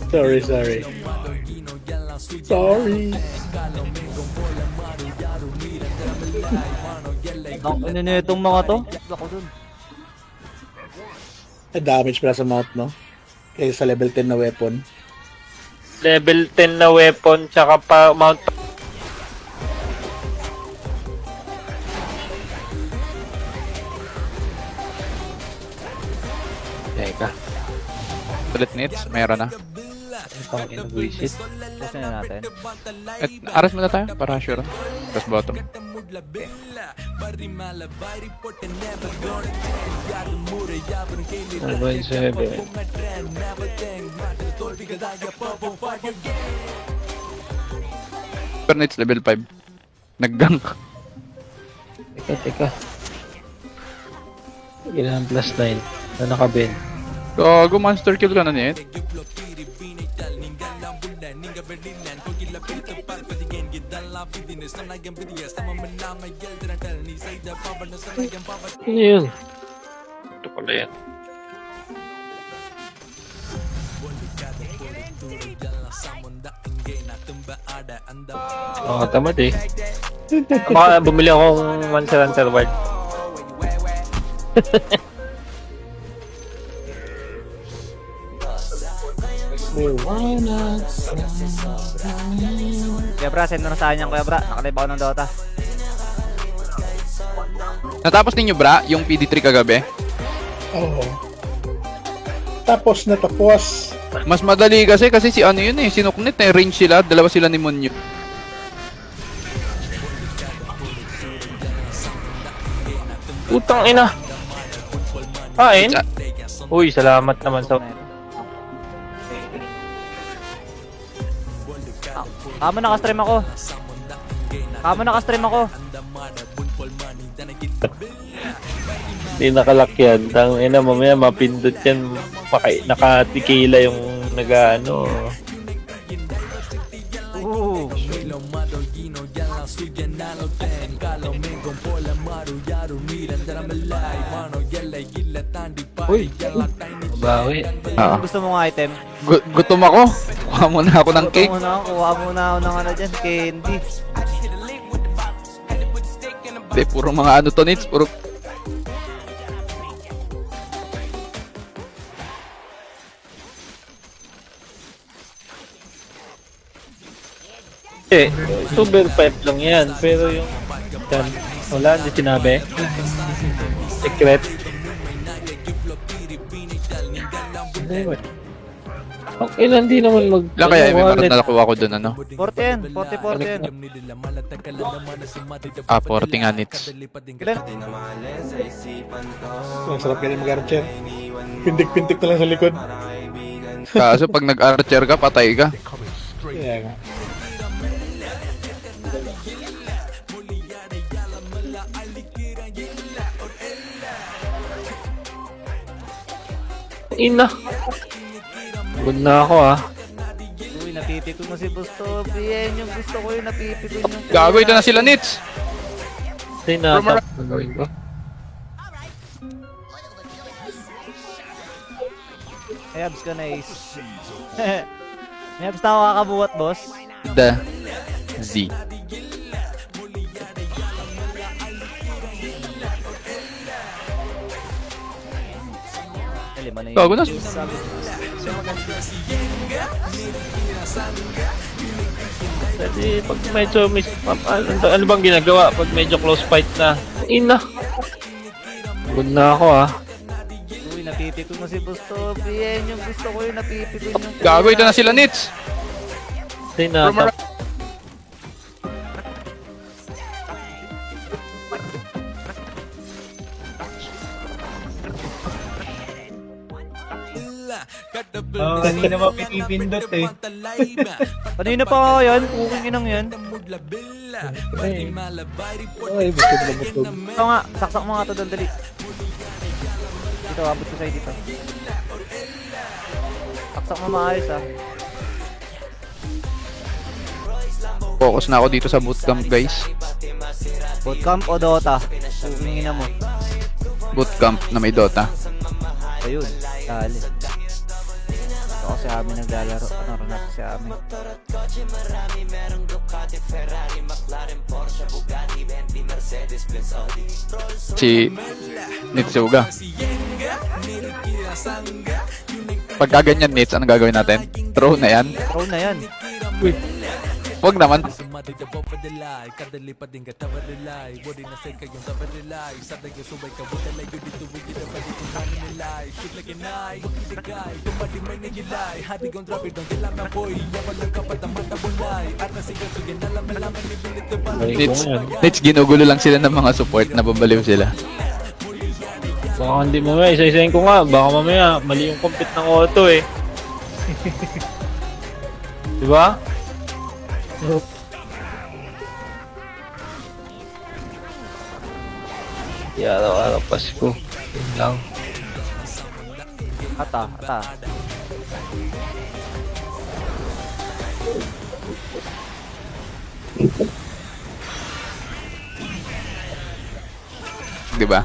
Sorry. Sorry. Ang ano na itong mga to? Ako dun. Damage pala sa mount, no? Kaya sa level 10 na weapon. Level 10 na weapon, tsaka pa mount. Teka. Ulit nits, meron na. Itong in-visit. Gusto na natin. At aras muna tayo para sure. Press bottom. Level 7. Super nits level 5. Nag-gank. Teka. Ilan plus 9 na nakabend. Gago, monster kill ka na net. Ano yun? Ito pala yan. Tamad eh. Baka bumili akong Monster Hunter World. Kuya Bra, send mo na sa akin yan, Kuya Bra. Nakalive ako ng Dota. Natapos ninyo bra, yung PD3 kagabi? Oo. Tapos na tapos. Mas madali kasi si ano yun eh, sinuknit eh, range sila, dalawa sila ni Monyo. Putang ina. Kain? Uy, salamat naman sa... Kamo naka-stream ako. Hindi nakalakyan. Tang ina, mamaya mapindot yan. Nakatikila yung nag-ano. Ooh. Uy, bawi. Gusto mong item? Gutom ako. Kuha muna ako ng cake. Kuha muna ako ng ano dyan, candy. Hindi, puro mga ano to nits, puro... Super 5 lang yan. Pero yung... Yan, wala, hindi sinabi. Secret. Okay lang, di naman mag... Lang kaya may marat na nakuha ko dun ano. 40 yan, 40 yan. 40 nga nits. Ilan? Ang sarap ganyan mag-archer. Pintik-pintik na lang sa likod. Kaso pag nag-archer ka, patay ka. Kaya nga. Ina. Good na ako Uy, napipikon mo si Busto. Yan yung gusto ko yung napipikon yung... Gago, ito na sila nits. Say na. Gagawin ko. May abs ka na Ace. May abs na ako kakabuhat, boss. The Z. Lima na yun. Gago na. Kasi pag medyo ano bang ginagawa pag medyo close fight na? Ina. Good na ako Uy, napipikon mo si Busto. Yan yung gusto ko yung napipikon yung... Gago, ito na sila nits. Say na. Kanina pa pinipindot eh. Kanina pa ako yan. Puking inang yan. Ay, butog na butog. Ito nga, saksak mo nga ito dali. Dito, abot ko sa'yo dito. Saksak mo maayos Focus na ako dito sa bootcamp guys. Bootcamp o Dota? Puking ina mo. Bootcamp na may Dota. Ayun, dali. Ito kasi amin naglalaro. Ano, ranap si amin. Si Nitsuga. Pagka ganyan, Nits, anong gagawin natin? Throw na yan? Throw na yan. Huwag naman. Balik ko Nits, ngayon. Nits, ginugulo lang sila ng mga support, nababaliw sila. Baka hindi mamaya, isa-isahin ko nga. Baka mamaya, mali yung compute ng auto eh. Diba? Di araw-araw Pasko. Yun lang. Ata. Di ba?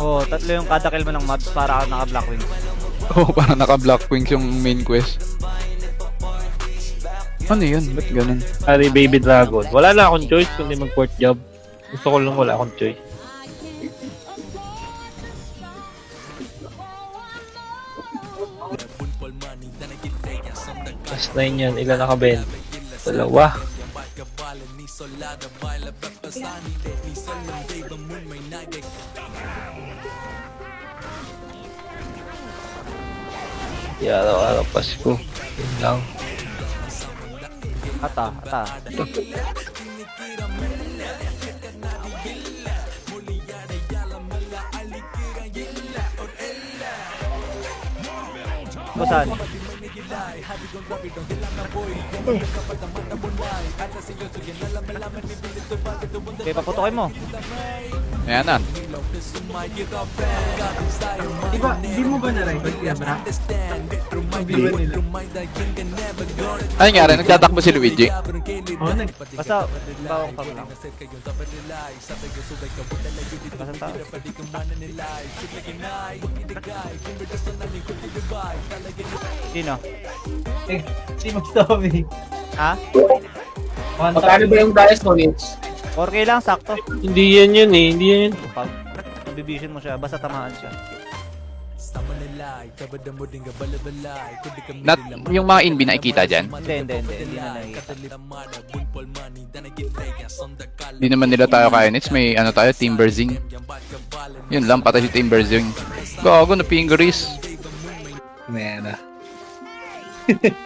Oo, tatlo yung kada kill mo ng mobs para ako naka-black wings. Oo, parang naka-Black Wings yung main quest. Ano yun? Ba't ganun? Ari Baby Dragon. Wala na akong choice kundi mag-port job. Gusto ko lang wala akong choice. Last 9 yan. Ilan nakabenta? Dalawa. Di araw-araw Pasko. Yun lang. Ata. Busan. Okay, paputokin mo. Ayan na. Di mo ba na-record kaya bra? Ano nangyari? Nagtatakbo si Luigi? Oo, Basta, bawang pag lang. Basta tao. Sino? si Magstomy. Ha? Magkano ba yung price mo, Nits? 4K lang, sakto. Hindi yan yun eh. Hindi yan yun. Pag nabibision mo siya, basta tamaan siya. Not, yung mga inbi nakikita dyan. Hindi na nakikita. Hindi naman nila tayo kaya, Nits. May ano tayo, Timberzing. Yun lang, patay si Timberzing. Gago na fingeries. Mena.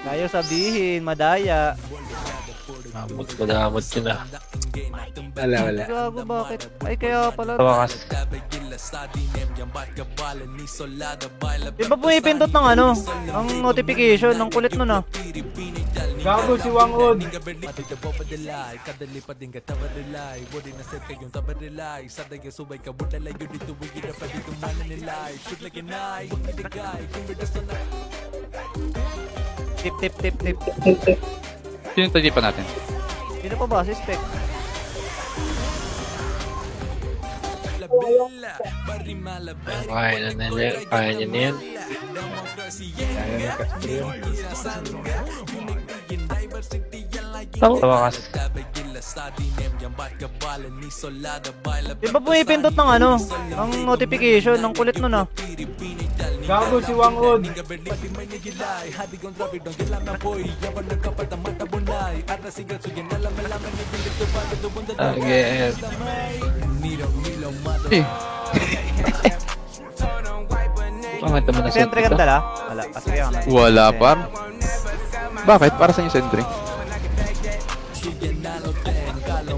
Tayo sabihin, madaya. Madamot yun ah. Wala. Gago, bakit? Ay, kaya pala. Tawakas. Di ba pumipindot ng ano? Ang notification, ng kulit nun ah. Gago si Wangod. Tip. Sino yung tadipan natin? Sino pa ba? Si Spec. Kaya na nila. Kaya niya na yan. Tawakas. Di ba pumipindot ng ano? Ang notification, ng kulit nun ah. Gago si Wangod. Again. Eh, Bakit naman na Sentry ka dala? Wala. Kasi kaya nga. wala pa. Bakit? Para sa inyo, Sentry?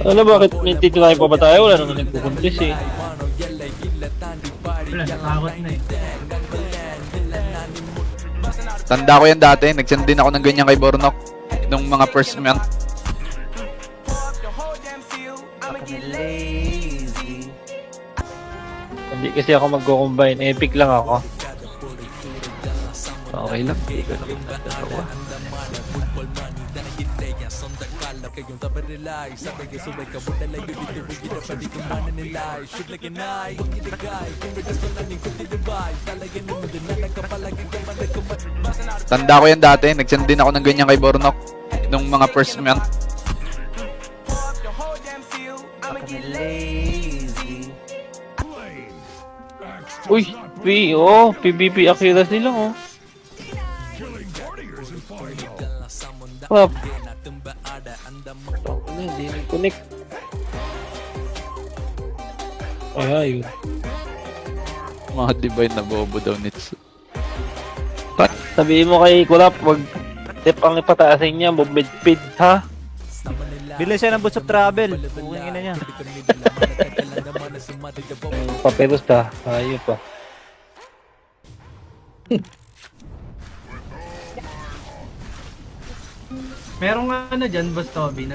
Ano bakit may titirahin pa ba tayo? Wala naman nagpupuntis eh. Wala, nakakot na eh. Tanda ko yan dati. Nagsend din ako ng ganyan kay Bornok. Nung mga first month. Lazy. Hindi kasi ako magko-combine. Epic lang ako. Okay lang. Hindi ko naman nagdatawa. Tanda ko yan dati, nagsend din ako ng ganyan kay Bornok nung mga first month. Uy, PvP accuracy lang oh. Crap. Ano, hindi nag-connect. Ay, ayun. Mga divine na bobo daw nits. Sabihin mo kay Kulap, wag tip ang ipataasin niya, movement speed, ha? Bili siya ng boots of travel. Buking ina niya. Paperos ta, ayun pa. Merong ano dyan, Boss Toby,